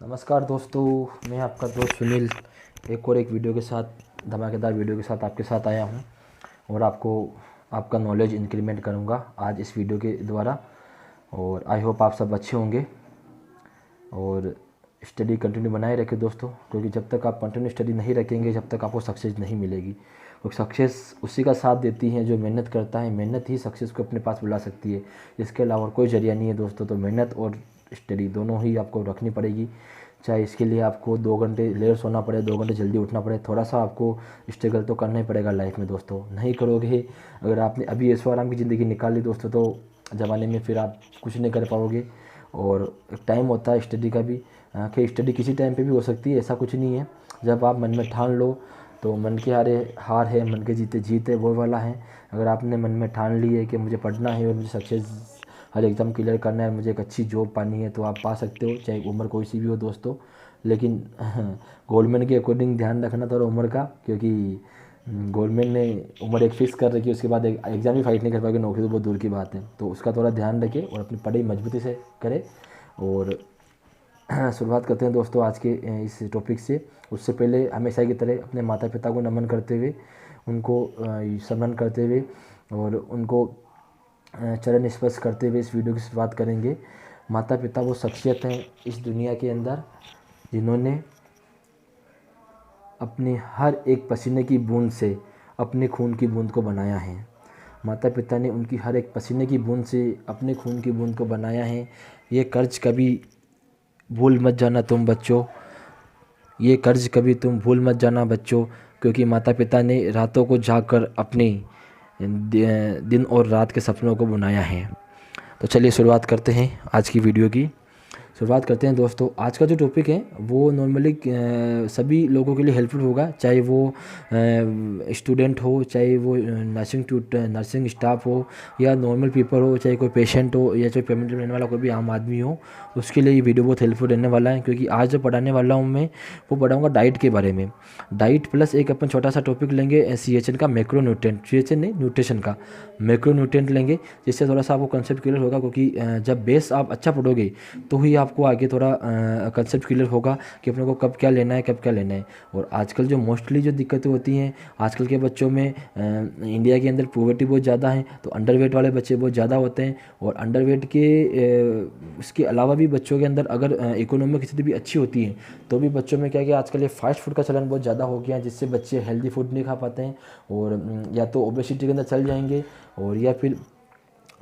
नमस्कार दोस्तों, मैं आपका दोस्त सुनील एक वीडियो के साथ धमाकेदार वीडियो के साथ आपके साथ आया हूं और आपको आपका नॉलेज इंक्रीमेंट करूंगा आज इस वीडियो के द्वारा। और आई होप आप सब अच्छे होंगे और स्टडी कंटिन्यू बनाए रखें दोस्तों, क्योंकि जब तक आप कंटिन्यू स्टडी नहीं रखेंगे जब तक आपको सक्सेस नहीं मिलेगी। क्योंकि सक्सेस उसी का साथ देती है जो मेहनत करता है। मेहनत ही सक्सेस को अपने पास बुला सकती है, इसके अलावा कोई जरिया नहीं है दोस्तों। तो मेहनत और स्टडी दोनों ही आपको रखनी पड़ेगी, चाहे इसके लिए आपको 2 घंटे लेट सोना पड़े, 2 घंटे जल्दी उठना पड़े। थोड़ा सा आपको स्ट्रगल तो करना ही पड़ेगा लाइफ में दोस्तों। नहीं करोगे, अगर आपने अभी ऐशो आराम की ज़िंदगी निकाली दोस्तों, तो ज़माने में फिर आप कुछ नहीं कर पाओगे। और एक टाइम होता है स्टडी का भी, कि स्टडी किसी टाइम पे भी हो सकती है, ऐसा कुछ नहीं है। जब आप मन में ठान लो तो मन के हारे हार है, मन के जीते जीत है, वो वाला है। अगर आपने मन में ठान ली है कि मुझे पढ़ना है और मुझे सक्सेस हर एग्ज़ाम क्लियर करना है, मुझे एक अच्छी जॉब पानी है, तो आप पा सकते हो, चाहे उम्र कोई सी भी हो दोस्तों। लेकिन गवर्नमेंट के अकॉर्डिंग ध्यान रखना थोड़ा उम्र का, क्योंकि गवर्नमेंट ने उम्र एक फ़िक्स कर रखी है, उसके बाद एक एग्ज़ाम ही फाइट नहीं कर पाएगी, नौकरी तो बहुत दूर की बात है। तो उसका थोड़ा ध्यान रखें और अपनी पढ़ाई मजबूती से करें। और शुरुआत करते हैं दोस्तों आज के इस टॉपिक से। उससे पहले हमेशा की तरह अपने माता पिता को नमन करते हुए, उनको सम्मान करते हुए और उनको चरण स्पर्श करते हुए इस वीडियो की शुरुआत करेंगे। माता पिता वो शख्सियत हैं इस दुनिया के अंदर जिन्होंने अपने हर एक पसीने की बूंद से अपने खून की बूंद को बनाया है। माता पिता ने उनकी हर एक पसीने की बूंद से अपने खून की बूंद को बनाया है। ये कर्ज कभी भूल मत जाना तुम बच्चों, ये कर्ज कभी तुम भूल मत जाना बच्चों, क्योंकि माता पिता ने रातों को जाग कर अपने दिन और रात के सपनों को बुनाया है। तो चलिए शुरुआत करते हैं आज की वीडियो की। शुरुआत करते हैं दोस्तों। आज का जो टॉपिक है वो नॉर्मली सभी लोगों के लिए हेल्पफुल होगा, चाहे वो स्टूडेंट हो, चाहे वो नर्सिंग स्टाफ हो, या नॉर्मल पीपल हो, चाहे कोई पेशेंट हो, या चाहे पेमेंट लेने वाला कोई भी आम आदमी हो, उसके लिए ये वीडियो बहुत हेल्पफुल रहने वाला है। क्योंकि आज जो पढ़ाने वाला हूँ मैं, वो पढ़ाऊँगा डाइट के बारे में। डाइट प्लस एक अपन छोटा सा टॉपिक लेंगे CHN का, मैक्रो न्यूट्रिएंट। CHN नहीं, न्यूट्रिशन का मैक्रो न्यूट्रिएंट लेंगे, जिससे थोड़ा सा आपको कंसेप्ट क्लियर होगा। क्योंकि जब बेस आप अच्छा पढ़ोगे तो ही आपको आगे थोड़ा कंसेप्ट क्लियर होगा कि अपने को कब क्या लेना है, कब क्या लेना है। और आजकल जो मोस्टली जो दिक्कतें होती हैं आजकल के बच्चों में, इंडिया के अंदर पॉवर्टी बहुत ज़्यादा है, तो अंडरवेट वाले बच्चे बहुत ज़्यादा होते हैं। और अंडरवेट के इसके अलावा भी बच्चों के अंदर अगर इकोनॉमिक स्थिति भी अच्छी होती है तो भी बच्चों में क्या आजकल ये फास्ट फूड का चलन बहुत ज़्यादा हो गया है, जिससे बच्चे हेल्दी फूड नहीं खा पाते हैं और या तो ओबेसिटी के अंदर चल जाएंगे और या फिर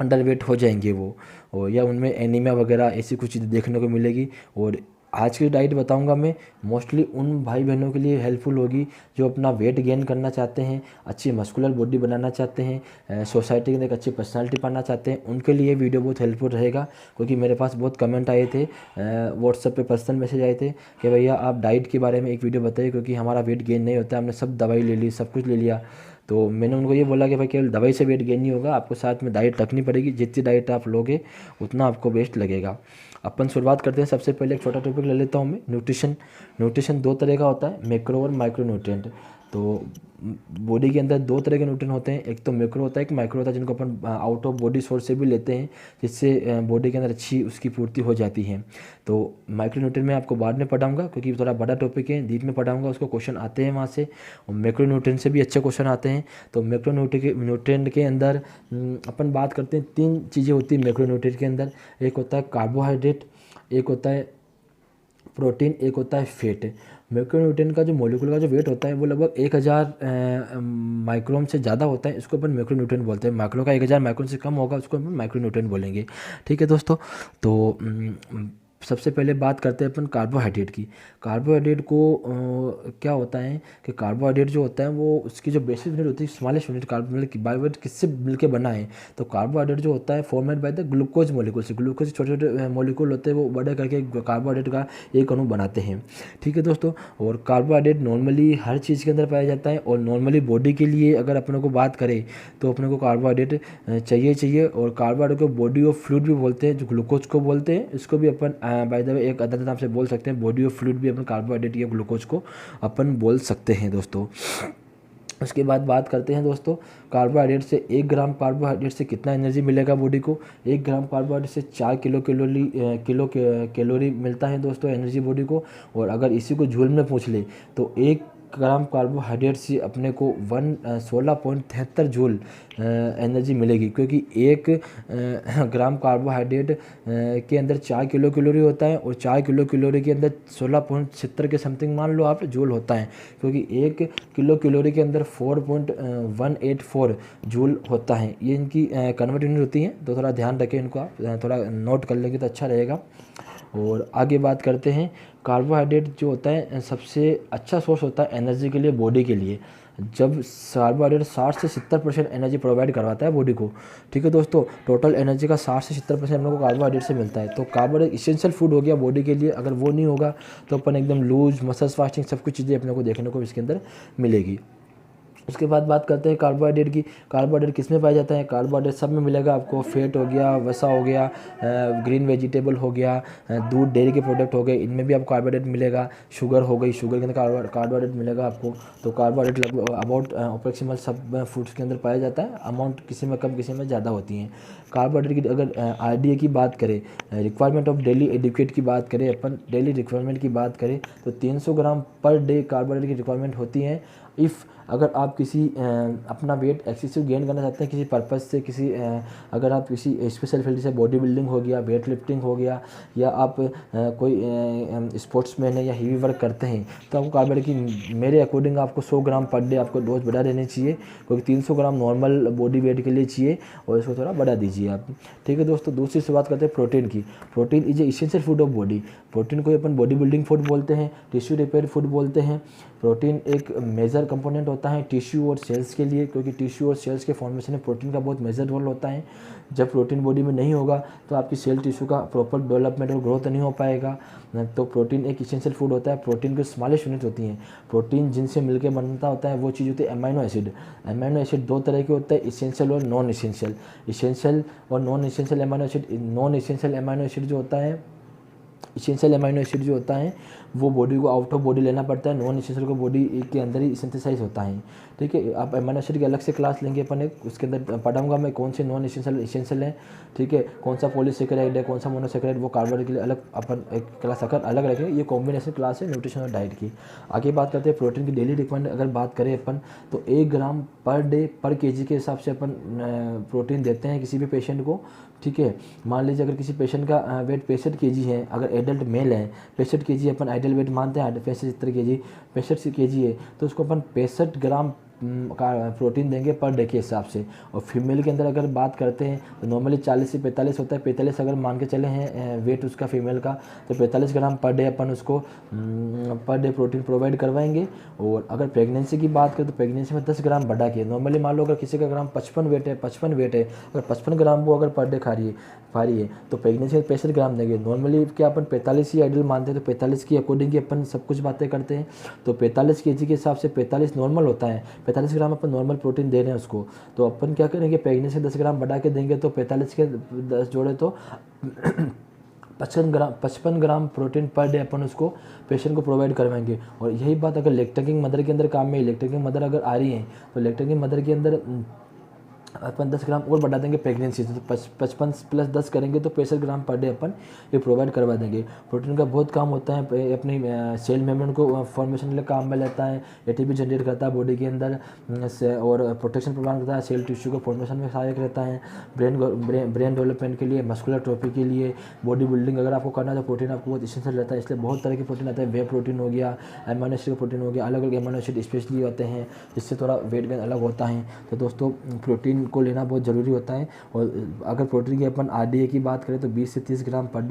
अंडरवेट हो जाएंगे वो, और या उनमें एनीमिया वगैरह ऐसी कुछ चीज़ें देखने को मिलेगी। और आज की डाइट बताऊंगा मैं मोस्टली उन भाई बहनों के लिए हेल्पफुल होगी जो अपना वेट गेन करना चाहते हैं, अच्छी मस्कुलर बॉडी बनाना चाहते हैं, सोसाइटी के अंदर एक अच्छी पर्सनालिटी पाना चाहते हैं। उनके लिए वीडियो बहुत हेल्पफुल रहेगा। क्योंकि मेरे पास बहुत कमेंट आए थे, व्हाट्सएप पे पर्सनल मैसेज आए थे कि भैया आप डाइट के बारे में एक वीडियो बताइए, क्योंकि हमारा वेट गेन नहीं होता, हमने सब दवाई ले ली, सब कुछ ले लिया। तो मैंने उनको ये बोला कि भाई केवल दवाई से वेट गेन नहीं होगा, आपको साथ में डाइट रखनी पड़ेगी। जितनी डाइट आप लोगे उतना आपको बेस्ट लगेगा। अपन शुरुआत करते हैं। सबसे पहले एक छोटा टॉपिक ले लेता हूँ मैं, न्यूट्रिशन। न्यूट्रिशन 2 तरह का होता है, मैक्रो और माइक्रो न्यूट्रिएंट। तो बॉडी के अंदर 2 तरह के न्यूट्रिएंट होते हैं, एक तो मैक्रो होता है, एक माइक्रो होता है, जिनको अपन आउट ऑफ बॉडी सोर्स से भी लेते हैं, जिससे बॉडी के अंदर अच्छी उसकी पूर्ति हो जाती है। तो माइक्रो न्यूट्रिएंट मैं आपको बाद में पढ़ाऊंगा, क्योंकि थोड़ा बड़ा टॉपिक है, डीप में पढ़ाऊंगा, उसको क्वेश्चन आते हैं वहाँ से। और मैक्रो न्यूट्रिएंट से भी अच्छे क्वेश्चन आते हैं। तो मैक्रो न्यूट्रिएंट के अंदर अपन बात करते हैं, 3 चीज़ें होती हैं मैक्रो न्यूट्रिएंट के अंदर। एक होता है कार्बोहाइड्रेट, एक होता है प्रोटीन, एक होता है फैट। मैक्रोन्यूट्रिएंट का जो मॉलिक्यूल का जो वेट होता है वो लगभग 1000 माइक्रोन से ज़्यादा होता है, इसको अपन मैक्रोन्यूट्रिएंट बोलते हैं। माइक्रो का 1000 माइक्रोन से कम होगा उसको अपन माइक्रोन्यूट्रिएंट बोलेंगे। ठीक है दोस्तों। तो सबसे पहले बात करते हैं अपन कार्बोहाइड्रेट की। कार्बोहाइड्रेट को क्या होता है कि कार्बोहाइड्रेट जो होता है वो उसकी जो बेसिक यूनिट होती है, स्मॉलेस्ट यूनिट कार्बोहाइड्रेट की, बायोवेट किससे मिलकर बना है। तो कार्बोहाइड्रेट जो होता है format by the glucose molecule से, ग्लूकोज छोटे छोटे मॉलिक्यूल होते हैं, वो बड़े करके कार्बोहाइड्रेट का एक अणु बनाते हैं। ठीक है दोस्तों। और कार्बोहाइड्रेट नॉर्मली हर चीज़ के अंदर पाया जाता है, और नॉर्मली बॉडी के लिए अगर अपने को बात करें तो अपने को कार्बोहाइड्रेट चाहिए। और कार्बोहाइड्रेट को बॉडी ऑफ फ्लूइड भी बोलते हैं, जो ग्लूकोज को बोलते हैं। इसको भी अपन बाय द वे एक अदर नाम से बोल सकते हैं, बॉडी ऑफ फ्लूइड भी अपन कार्बोहाइड्रेट या ग्लूकोज को अपन बोल सकते हैं दोस्तों। उसके बाद बात करते हैं दोस्तों कार्बोहाइड्रेट से। 1 ग्राम कार्बोहाइड्रेट से कितना एनर्जी मिलेगा बॉडी को? 1 ग्राम कार्बोहाइड्रेट से 4 कैलोरी मिलता है दोस्तों एनर्जी बॉडी को। और अगर इसी को जूल में पूछ ले तो 1 ग्राम कार्बोहाइड्रेट से अपने को 16.73 जूल एनर्जी मिलेगी, क्योंकि 1 ग्राम कार्बोहाइड्रेट के अंदर 4 किलो कैलोरी होता है और 4 किलो कैलोरी के अंदर 16.70 के समथिंग मान लो आप जूल होता है, क्योंकि 1 किलो कैलोरी के अंदर 4.184 जूल होता है। ये इनकी कन्वर्ट यूनिट होती हैं, तो थोड़ा ध्यान रखें इनको, आप थोड़ा नोट कर लेंगे तो अच्छा रहेगा। और आगे बात करते हैं, कार्बोहाइड्रेट जो होता है सबसे अच्छा सोर्स होता है एनर्जी के लिए बॉडी के लिए। जब कार्बोहाइड्रेट 60 से 70% एनर्जी प्रोवाइड करवाता है बॉडी को। ठीक है दोस्तों, टोटल एनर्जी का 60 से 70% हम लोग को कार्बोहाइड्रेट से मिलता है। तो कार्बोहाइड्रेट इसेंशियल फूड हो गया बॉडी के लिए। अगर वो नहीं होगा तो अपन एकदम लूज, मसल्स फास्टिंग, सब कुछ चीज़ें अपने को देखने को इसके अंदर मिलेगी। उसके बाद बात करते हैं कार्बोहाइड्रेट की। कार्बोहाइड्रेट किस में पाया जाता है? कार्बोहाइड्रेट सब में मिलेगा आपको। फैट हो गया, वसा हो गया, ग्रीन वेजिटेबल हो गया, दूध, डेयरी के प्रोडक्ट हो गए, इनमें भी आपको कार्बोहाइड्रेट मिलेगा। शुगर हो गई, शुगर के अंदर कार्बोहाइड्रेट मिलेगा आपको। तो कार्बोहाइड्रेट लगभग अबाउट अप्रोक्सीमेट सब फूड्स के अंदर पाया जाता है। अमाउंट किसी में कम, किसी में ज़्यादा होती हैं। कार्बोहाइड्रेट की अगर आरडीए की बात करें, रिक्वायरमेंट ऑफ डेली एडिक्वेट की बात करें, अपन डेली रिक्वायरमेंट की बात करें तो 300 ग्राम पर डे कार्बोहाइड्रेट की रिक्वायरमेंट होती है। इफ़ अगर आप किसी अपना वेट एक्सेसिव गेन करना चाहते हैं किसी पर्पज़ से, अगर आप किसी स्पेशल फील्ड से, बॉडी बिल्डिंग हो गया, वेट लिफ्टिंग हो गया, या आप कोई स्पोर्ट्समैन है या हेवी वर्क करते हैं, तो आपको कार्बोहाइड्रेट की मेरे अकॉर्डिंग आपको 100 ग्राम पर डे आपको डोज बढ़ा देनी चाहिए, क्योंकि 300 ग्राम नॉर्मल बॉडी वेट के लिए चाहिए और इसको थोड़ा बढ़ा दीजिए आप। ठीक है दोस्तों, दूसरी से बात करते हैं प्रोटीन की। Protein is a essential food of body. Protein को अपन बॉडी बिल्डिंग फूड बोलते हैं, टिश्यू रिपेयर फूड बोलते हैं। प्रोटीन एक मेजर कंपोनेंट होता है टिश्यू और सेल्स के लिए, क्योंकि टिश्यू और सेल्स के फॉर्मेशन में प्रोटीन का बहुत मेजर रोल होता है। जब प्रोटीन बॉडी में नहीं होगा तो आपकी सेल टिश्यू का प्रॉपर डेवलपमेंट और ग्रोथ नहीं हो पाएगा। तो प्रोटीन एक इसेंशियल फूड होता है। प्रोटीन की स्मॉलेस्ट यूनिट होती हैं। प्रोटीन जिनसे मिलकर बनता होता है वो चीज़ होती है अमाइनो एसिड। अमाइनो एसिड 2 तरह के होते हैं, इसेंशियल और नॉन इसेंशियल। इसेंशियल और non essential amino acid. Non essential amino acid जो होता है, इसेंशियल अमाइनो एसिड जो होता है वो बॉडी को आउट ऑफ बॉडी लेना पड़ता है, नॉन इसेंशियल को बॉडी के अंदर ही सिंथेसाइज होता है। ठीक है, आप अमाइनो एसिड की अलग से क्लास लेंगे अपन, एक उसके अंदर पढ़ाऊंगा मैं कौन से नॉन इसेंशियल है। ठीक है, कौन सा पॉलीसेकेराइड है, कौन सा मोनोसेकेराइड, वो कार्बोहाइड्रेट के लिए अलग अपन एक क्लास अगर अलग रखें। ये कॉम्बिनेशन क्लास है न्यूट्रिशन और डाइट की। आगे बात करते हैं प्रोटीन की डेली रिक्वायरमेंट। अगर बात करें अपन तो 1 ग्राम पर डे पर केजी के हिसाब से अपन प्रोटीन देते हैं किसी भी पेशेंट को। ठीक है, मान लीजिए अगर किसी पेशेंट का वेट 65 केजी है, अगर एडल्ट मेल है, 65 केजी अपन आइडल वेट मानते हैं, 65 केजी 65 केजी है, तो उसको अपन 65 ग्राम का प्रोटीन देंगे पर डे के हिसाब से। और फीमेल के अंदर अगर बात करते हैं तो नॉर्मली 40 से 45 होता है। 45 अगर मान के चले हैं वेट उसका फीमेल का, तो 45 ग्राम पर डे अपन उसको पर डे प्रोटीन प्रोवाइड करवाएंगे। और अगर प्रेगनेंसी की बात करें तो प्रेगनेंसी में 10 ग्राम बढ़ा के, नॉर्मली मान लो अगर किसी का ग्राम 55 वेट है, अगर 55 ग्राम वो अगर पर डे खा रही है तो प्रेगनेंसी में 65 ग्राम देंगे। नॉर्मली क्या अपन 45 ही आइडल मानते हैं, तो 45 की अकॉर्डिंग ही अपन सब कुछ बातें करते हैं। तो 45 केजी के हिसाब से 45 नॉर्मल होता है, 45 ग्राम अपन नॉर्मल प्रोटीन दे रहे हैं उसको। तो अपन क्या करेंगे, प्रेगनेंसी 10 ग्राम बढ़ा के देंगे, तो 45 के 10 जोड़े तो 55 ग्राम प्रोटीन पर डे अपन उसको पेशेंट को प्रोवाइड करवाएंगे। और यही बात अगर लैक्टेटिंग मदर के अंदर काम में, लैक्टेटिंग मदर अगर आ रही है तो लैक्टेटिंग मदर के अंदर अपन 10 ग्राम और बढ़ा देंगे प्रेगनेंसी से, तो 55 प्लस 10 करेंगे तो 65 ग्राम पर डे अपन ये प्रोवाइड करवा देंगे। प्रोटीन का बहुत काम होता है, अपनी सेल मेम्ब्रेन को फॉर्मेशन के लिए काम में लेता है, एटीपी जनरेट करता है बॉडी के अंदर, और प्रोटेक्शन प्रदान करता है, सेल टिश्यू को फॉर्मेशन में सहायक रहता है, ब्रेन डेवलपमेंट के लिए, मस्कुलर ट्रोफी के लिए, बॉडी बिल्डिंग अगर आपको करना है तो प्रोटीन आपको बहुत इसेंशियल रहता है। इसलिए बहुत तरह के प्रोटीन आता है, वे प्रोटीन हो गया, अमाइनो एसिड का प्रोटीन हो गया, अलग अलग अमाइनो एसिड स्पेशली होते हैं जिससे थोड़ा वेट गेन अलग होता है। तो दोस्तों प्रोटीन को लेना बहुत ज़रूरी होता है। और अगर प्रोटीन की अपन आरडीए की बात करें तो 20 से 30 ग्राम पर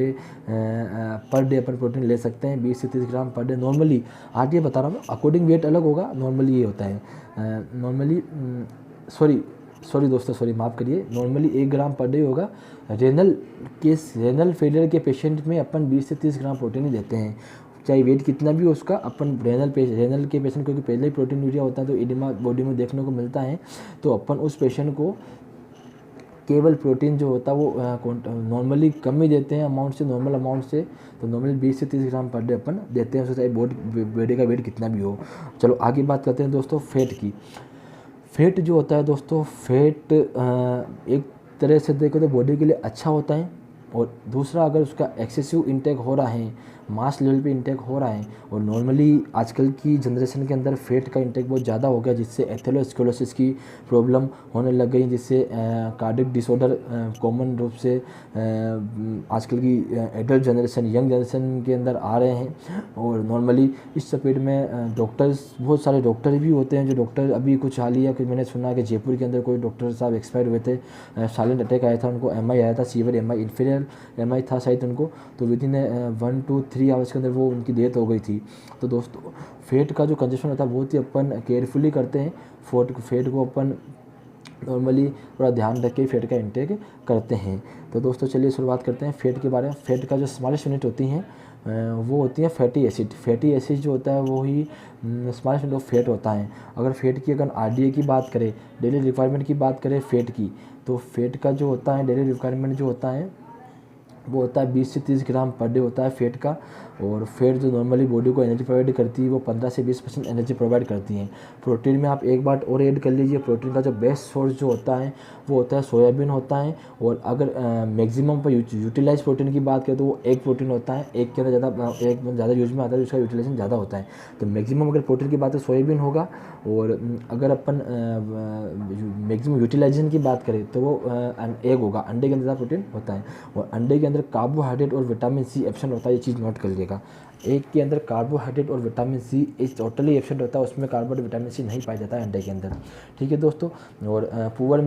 डे अपन प्रोटीन ले सकते हैं। 20 से 30 ग्राम पर डे नॉर्मली, आरडीए बता रहा हूँ, अकॉर्डिंग वेट अलग होगा, नॉर्मली ये होता है। नॉर्मली सॉरी दोस्तों, माफ़ करिए, नॉर्मली 1 ग्राम पर डे होगा। रेनल फेलियर के पेशेंट में अपन 20 से 30 ग्राम प्रोटीन ही देते हैं, चाहे वेट कितना भी हो उसका। अपन रेनल के पेशेंट, क्योंकि पहले ही प्रोटीन यूरिया होता है तो एडिमा बॉडी में देखने को मिलता है, तो अपन उस पेशेंट को केवल प्रोटीन जो होता है वो नॉर्मली कम ही देते हैं अमाउंट से, नॉर्मल अमाउंट से। तो नॉर्मली 20 से 30 ग्राम पर डे अपन देते हैं, उससे चाहे बॉडी का वेट कितना भी हो। चलो आगे बात करते हैं दोस्तों फैट की। फैट जो होता है दोस्तों, फैट एक तरह से देखो तो बॉडी के लिए अच्छा होता है, और दूसरा अगर उसका एक्सेसिव इंटेक हो रहा है, मास लेवल पे इंटेक हो रहा है, और नॉर्मली आजकल की जनरेशन के अंदर फैट का इंटेक बहुत ज़्यादा हो गया, जिससे एथेरोस्क्लेरोसिस की प्रॉब्लम होने लग गई, जिससे कार्डियक डिसऑर्डर कॉमन रूप से आजकल की एडल्ट जनरेशन, यंग जनरेशन के अंदर आ रहे हैं। और नॉर्मली इस स्पीड में डॉक्टर्स, बहुत सारे डॉक्टर भी होते हैं जो डॉक्टर, अभी कुछ हालिया कि मैंने सुना कि जयपुर के अंदर कोई डॉक्टर साहब एक्सपायर हुए थे, साइलेंट अटैक आया था उनको, एमआई आया था, सीवियर एमआई, इन्फीरियर एमआई था शायद उनको, तो विद इन 1 to 3 आवर्स के अंदर वो उनकी डेथ हो गई थी। तो दोस्तों फैट का जो कंजप्शन होता है बहुत ही अपन केयरफुली करते हैं, फैट को अपन नॉर्मली थोड़ा ध्यान रख के फैट का इंटेक करते हैं। तो दोस्तों चलिए शुरुआत करते हैं फैट के बारे में। फैट का जो स्मॉलेस्ट यूनिट होती हैं वो होती है फैटी एसिड। फैटी एसिड जो होता है वो ही स्मॉलेस्ट यूनिट ऑफ फैट होता है। अगर फैट की अगर आरडीए की बात करें, डेली रिक्वायरमेंट की बात करें फैट की, तो फैट का जो होता है डेली रिक्वायरमेंट जो होता है वो होता है 20 से 30 ग्राम पर डे होता है फैट का। और फैट जो नॉर्मली बॉडी को एनर्जी प्रोवाइड करती है वो 15 से 20% एनर्जी प्रोवाइड करती हैं। प्रोटीन में आप एक बात और ऐड कर लीजिए, प्रोटीन का जो बेस्ट सोर्स जो होता है वो होता है सोयाबीन होता है। और अगर मैक्सिमम पर यूटिलाइज प्रोटीन की बात करें तो वो एग प्रोटीन होता है, एग के अंदर ज़्यादा यूज में आता है, उसका यूटिलाइजेशन ज़्यादा होता है। तो मैक्सिमम अगर प्रोटीन की बात है सोयाबीन होगा। और अगर अपन मैक्सिमम यूटिलाइजेशन की बात करें तो वो एग होगा, अंडे के अंदर ज़्यादा प्रोटीन होता है। और अंडे के अंदर कार्बोहाइड्रेट और विटामिन सी एब्सेंट होता है, ये चीज़ नोट कर लीजिएगा। एग के अंदर कार्बोहाइड्रेट और विटामिन सी इस टोटली एब्सेंट होता है, उसमें कार्बोहाइड्रेट विटामिन सी नहीं पाया जाता है अंडे के अंदर। ठीक है दोस्तों। और पुअर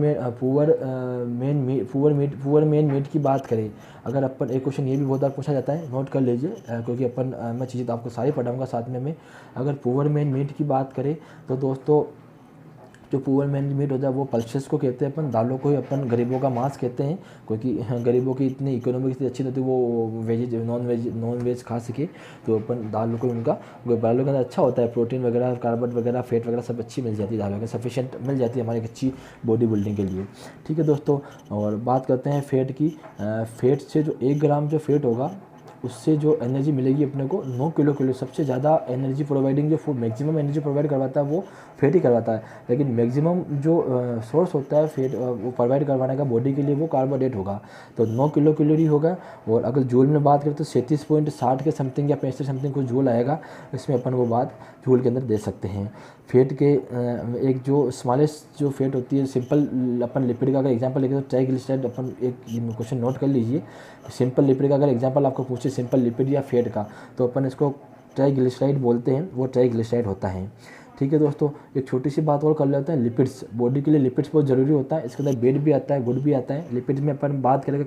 मेन मीट की बात करें, अगर अपन एक क्वेश्चन ये भी बहुत बार पूछा जाता है, नोट कर लीजिए, क्योंकि अपन मैं चीज़ें तो आपको सारी पढ़ाऊँगा साथ में। अगर पुअर मेन मीट की बात करें तो दोस्तों जो पुअर मैन मीट होता है वो पल्सेस को कहते हैं, अपन दालों को ही अपन गरीबों का मांस कहते हैं, क्योंकि गरीबों की इतनी इकोनॉमिक इतनी अच्छी नहीं होती वो नॉन वेज खा सके, तो अपन दालों को उनका दालों के अंदर अच्छा होता है, प्रोटीन वगैरह, कार्बोहाइड्रेट वगैरह, फैट वगैरह सब अच्छी मिल जाती है दालों में, सफिशिएंट मिल जाती है हमारी अच्छी बॉडी बिल्डिंग के लिए। ठीक है दोस्तों। और बात करते हैं फैट की। फैट से जो 1 ग्राम जो फैट होगा उससे जो एनर्जी मिलेगी अपने को 9 किलो। सबसे ज़्यादा एनर्जी प्रोवाइडिंग जो फूड मैक्सिमम एनर्जी प्रोवाइड करवाता है वो फैट ही करवाता है, लेकिन मैक्सिमम जो सोर्स होता है फैट वो प्रोवाइड करवाने का बॉडी के लिए वो कार्बोहाइड्रेट होगा, तो 9 किलो होगा। और अगर जूल में बात करें तो 37.60 के समथिंग या 65 समथिंग कुछ जूल आएगा, इसमें अपन वो बात जूल के अंदर दे सकते हैं। फैट के एक जो स्मॉलेस्ट जो फैट होती है, सिंपल अपन लिपिड का अगर एग्जांपल लेके तो ट्राइग्लिसराइड, अपन एक क्वेश्चन नोट कर लीजिए, सिंपल लिपिड का अगर एग्जांपल आपको पूछे सिंपल लिपिड या फैट का, तो अपन इसको ट्राइग्लिसराइड बोलते हैं, वो ट्राइग्लिसराइड होता है। ठीक है दोस्तों। एक छोटी सी बात और कर लेते हैं, लिपिड्स। बॉडी के लिए लिपिड्स बहुत ज़रूरी होता है, इसके अंदर बेड भी आता है, गुड भी आता है। लिपिड्स में अपन बात करेंगे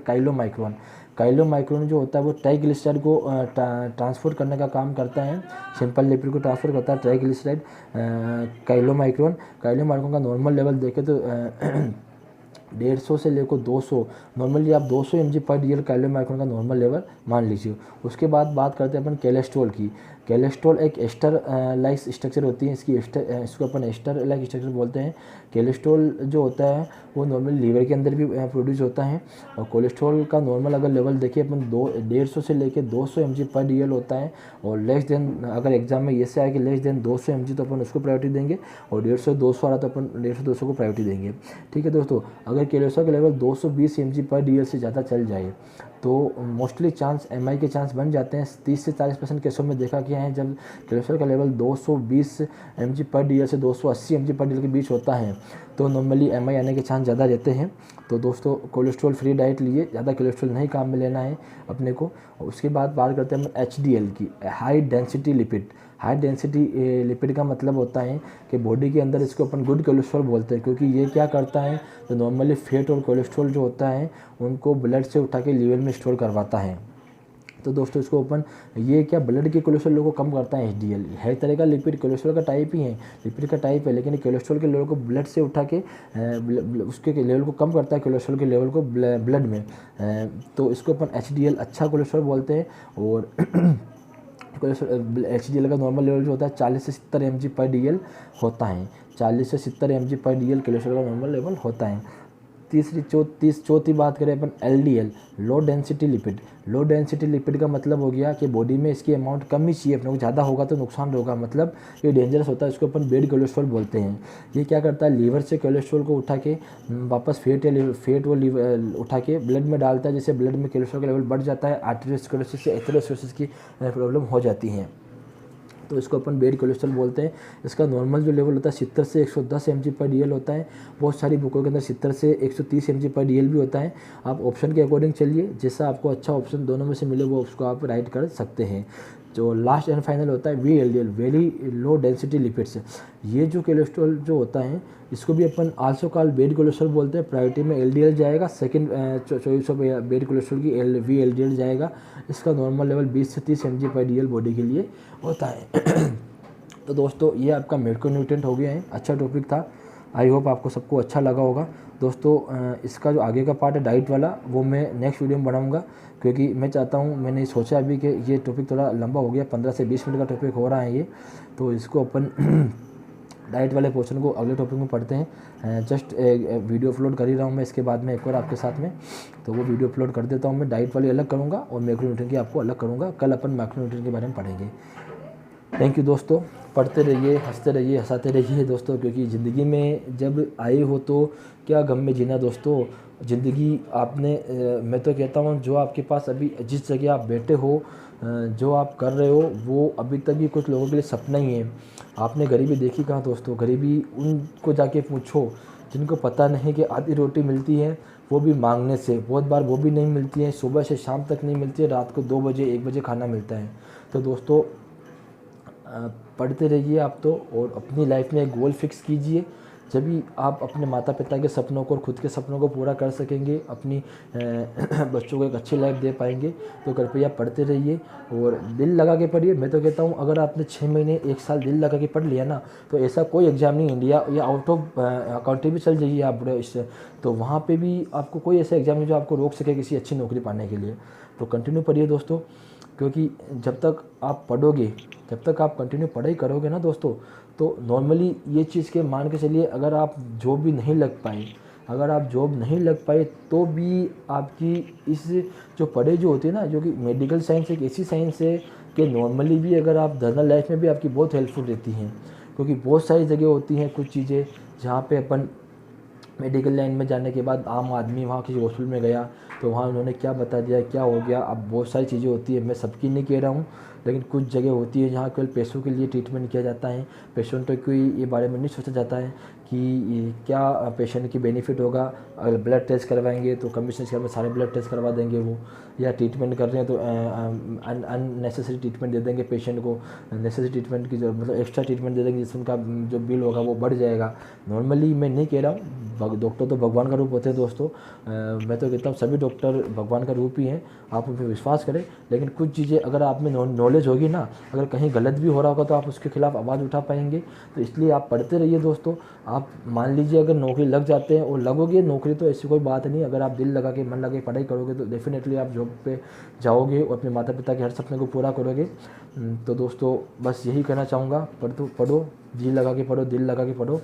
काइलोमाइक्रोन जो होता है वो ट्राइग्लिसराइड को ट्रांसपोर्ट करने का काम करता है, सिंपल लिपिड को ट्रांसफर करता है ट्राइग्लिसराइड। काइलोमाइक्रोन का नॉर्मल लेवल देखें तो 150 से लेकर 200, नॉर्मली आप 200 mg पर डीएल काइलोमाइक्रोन का नॉर्मल लेवल मान लीजिए। उसके बाद बात करते हैं अपन कोलेस्ट्रॉल की। कोलेस्ट्रॉल एक एस्टर लाइक स्ट्रक्चर होती है, इसको अपन एस्टर लाइक स्ट्रक्चर बोलते हैं। कोलेस्ट्रॉल जो होता है वो नॉर्मली लीवर के अंदर भी प्रोड्यूस होता है। और कोलेस्ट्रॉल का नॉर्मल अगर लेवल देखिए अपन 150 से लेकर 200 mg पर डीएल होता है। और लेस देन, अगर एग्जाम में ये से आए कि लेस देन 200 mg तो अपन उसको प्रायोरिटी देंगे, और 150-200 आ रहा तो अपन 150-200 को प्रायोरिटी देंगे। ठीक है दोस्तों। अगर कोलेस्ट्रॉल का लेवल 220 mg पर डीएल से ज़्यादा चल जाए तो मोस्टली चांस एमआई के चांस बन जाते हैं। 30 से 40% केसों में देखा गया है जब कोलेस्ट्रॉल का लेवल 220 mg पर डीएल से 280 mg पर डीएल के बीच होता है तो नॉर्मली एमआई आने के चांस ज़्यादा रहते हैं। तो दोस्तों कोलेस्ट्रॉल फ्री डाइट लिए, ज़्यादा कोलेस्ट्रॉल नहीं काम में लेना है अपने को। उसके बाद बात करते हैं एचडीएल की, high density lipid. High density lipid का मतलब होता है कि बॉडी के अंदर इसको अपन गुड कोलेस्ट्रॉल बोलते हैं, क्योंकि ये क्या करता है तो नॉर्मली फैट और कोलेस्ट्रॉल जो होता है उनको ब्लड से उठा के लीवर में स्टोर करवाता है। तो दोस्तों इसको अपन ये क्या ब्लड के कोलेस्ट्रॉल को कम करता है एचडीएल। हर तरह का लिपिड कोलेस्ट्रॉल का टाइप ही है, लिपिड का टाइप है, लेकिन कोलेस्ट्रॉल के लेवल को ब्लड से उठा के उसके लेवल को कम करता है, कोलेस्ट्रॉल के लेवल को ब्लड में। तो इसको अपन एचडीएल अच्छा कोलेस्ट्रॉल बोलते हैं। और एचडीएल का नॉर्मल लेवल जो होता है 40 से 70 mg पर डीएल होता है। 40 से 70 mg पर डीएल कोलेस्ट्रॉल का नॉर्मल लेवल होता है। चौथी बात करें अपन LDL, low density lipid. Low density lipid का मतलब हो गया कि बॉडी में इसकी अमाउंट कम ही चाहिए अपने को, ज़्यादा होगा तो नुकसान होगा, मतलब ये डेंजरस होता है। इसको अपन बैड कोलेस्ट्रॉल बोलते हैं। ये क्या करता है, लीवर से कोलेस्ट्रॉल को उठा के वापस फैट वो लीवर उठा के ब्लड में डालता है, जिससे ब्लड में कोलेस्ट्रॉल का लेवल बढ़ जाता है। आर्टेरियोस्क्लेरोसिस से एथेरोस्क्लेरोसिस की प्रॉब्लम हो जाती है, तो इसको अपन बैड कोलेस्ट्रॉल बोलते हैं। इसका नॉर्मल जो लेवल होता है 70 से 110 mg/dl होता है। बहुत सारी बुकों के अंदर 70 से 130 mg/dl भी होता है। आप ऑप्शन के अकॉर्डिंग चलिए, जैसा आपको अच्छा ऑप्शन दोनों में से मिले वो उसको आप राइट कर सकते हैं। जो लास्ट एंड फाइनल होता है VLDL, very low density lipids. ये जो कोलेस्ट्रॉल जो होता है इसको भी अपन आल्सो कॉल्ड बैड कोलेस्ट्रॉल बोलते हैं। प्रायोरिटी में LDL जाएगा, second choice of bad cholesterol की VLDL जाएगा। इसका नॉर्मल लेवल 20 से 30 mg/dl बॉडी के लिए होता है। तो दोस्तों ये आपका मैक्रोन्यूट्रिएंट हो गया है, अच्छा टॉपिक था। आई होप आपको सबको अच्छा लगा होगा। दोस्तों इसका जो आगे का पार्ट है डाइट वाला वो मैं नेक्स्ट वीडियो में बनाऊंगा, क्योंकि मैं चाहता हूँ, मैंने सोचा अभी कि ये टॉपिक थोड़ा लंबा हो गया, 15 से 20 मिनट का टॉपिक हो रहा है ये, तो इसको अपन डाइट वाले पोर्शन को अगले टॉपिक में पढ़ते हैं। जस्ट वीडियो अपलोड कर ही रहा हूँ मैं, इसके बाद में एक और आपके साथ में, तो वो वीडियो अपलोड कर देता हूँ मैं। डाइट वाली अलग करूँगा और मैक्रोन्यूट्रिएंट की आपको अलग करूँगा। कल अपन मैक्रोन्यूट्रिएंट के बारे में पढ़ेंगे। थैंक यू दोस्तों, पढ़ते रहिए, हंसते रहिए, हंसाते रहिए दोस्तों, क्योंकि ज़िंदगी में जब आए हो तो क्या गम में जीना दोस्तों। ज़िंदगी आपने मैं तो कहता हूँ जो आपके पास अभी जिस जगह आप बैठे हो, जो आप कर रहे हो वो अभी तक भी कुछ लोगों के लिए सपना ही है। आपने गरीबी देखी कहाँ दोस्तों? गरीबी उनको जाके पूछो जिनको पता नहीं कि आधी रोटी मिलती है वो भी मांगने से, बहुत बार वो भी नहीं मिलती है, सुबह से शाम तक नहीं मिलती है, रात को 2 बजे 1 बजे खाना मिलता है। तो दोस्तों पढ़ते रहिए आप तो, और अपनी लाइफ में एक गोल फिक्स कीजिए। जब भी आप अपने माता पिता के सपनों को और ख़ुद के सपनों को पूरा कर सकेंगे, अपनी बच्चों को एक अच्छी लाइफ दे पाएंगे। तो कृपया पढ़ते रहिए और दिल लगा के पढ़िए। मैं तो कहता हूँ अगर आपने 6 महीने 1 साल दिल लगा के पढ़ लिया ना, तो ऐसा कोई एग्ज़ाम नहीं, इंडिया या आउट ऑफ कंट्री भी चल जाइए आप इससे, तो वहाँ पर भी आपको कोई ऐसा एग्ज़ाम नहीं जो आपको रोक सके किसी अच्छी नौकरी पाने के लिए। तो कंटिन्यू पढ़िए दोस्तों, क्योंकि जब तक आप पढ़ोगे, जब तक आप कंटिन्यू पढ़ाई करोगे ना दोस्तों, तो नॉर्मली ये चीज़ के मान के चलिए, अगर आप जॉब भी नहीं लग पाए, अगर आप जॉब नहीं लग पाए तो भी आपकी इस जो पढ़ाई जो होती है ना, जो कि मेडिकल साइंस एक ऐसी साइंस है कि नॉर्मली भी अगर आप जनरल लाइफ में भी आपकी बहुत हेल्पफुल रहती हैं। क्योंकि बहुत सारी जगह होती हैं कुछ चीज़ें जहाँ पे अपन मेडिकल लाइन में जाने के बाद आम आदमी वहाँ किसी हॉस्पिटल में गया तो वहाँ उन्होंने क्या बता दिया, क्या हो गया। अब बहुत सारी चीज़ें होती है, मैं सबकी नहीं कह रहा हूँ, लेकिन कुछ जगह होती है जहाँ केवल पैसों के लिए ट्रीटमेंट किया जाता है। पेशेंटों को ये बारे में नहीं सोचा जाता है कि ये क्या पेशेंट की बेनिफिट होगा। अगर ब्लड टेस्ट करवाएंगे तो कमीशन के में सारे ब्लड टेस्ट करवा देंगे वो, या ट्रीटमेंट कर रहे हैं तो अननेसेसरी ट्रीटमेंट दे देंगे पेशेंट को। नेसेसरी ट्रीटमेंट की जो मतलब एक्स्ट्रा ट्रीटमेंट दे देंगे जिससे उनका जो बिल होगा वो बढ़ जाएगा। नॉर्मली मैं नहीं कह रहा हूँ, डॉक्टर तो भगवान का रूप होते हैं दोस्तों। मैं तो कहता हूँ सभी डॉक्टर भगवान का रूप ही हैं, आप उन पर विश्वास करें। लेकिन कुछ चीज़ें अगर आप में नॉलेज होगी ना, अगर कहीं गलत भी हो रहा होगा तो आप उसके खिलाफ आवाज़ उठा पाएंगे। तो इसलिए आप पढ़ते रहिए दोस्तों। आप मान लीजिए अगर नौकरी लग जाते हैं और लगोगे नौकरी, तो ऐसी कोई बात नहीं। अगर आप दिल लगा के मन लगा के पढ़ाई करोगे तो डेफिनेटली आप जॉब पे जाओगे और अपने माता पिता के हर सपने को पूरा करोगे। तो दोस्तों बस यही कहना चाहूँगा, पढ़ो, जी लगा के पढ़ो, दिल लगा के पढ़ो।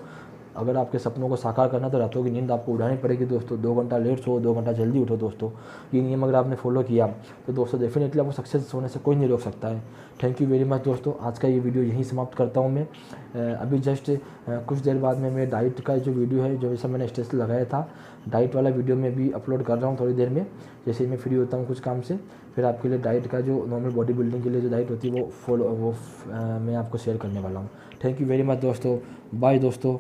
अगर आपके सपनों को साकार करना तो रातों की नींद आपको उड़ानी पड़ेगी दोस्तों। 2 घंटा लेट सो, 2 घंटा जल्दी उठो दोस्तों। ये नियम अगर आपने फॉलो किया तो दोस्तों डेफिनेटली आपको सक्सेस होने से कोई नहीं रोक सकता है। थैंक यू वेरी मच दोस्तों। आज का ये वीडियो यहीं समाप्त करता हूँ मैं। अभी जस्ट कुछ देर बाद में मैं डाइट का जो वीडियो है, जो जैसा मैंने स्टेटस लगाया था, डाइट वाला वीडियो में भी अपलोड कर रहा हूँ थोड़ी देर में, जैसे मैं फ्री होता हूँ कुछ काम से। फिर आपके लिए डाइट का जो नॉर्मल बॉडी बिल्डिंग के लिए जो डाइट होती है वो मैं आपको शेयर करने वाला हूँ। थैंक यू वेरी मच दोस्तों। बाय दोस्तों।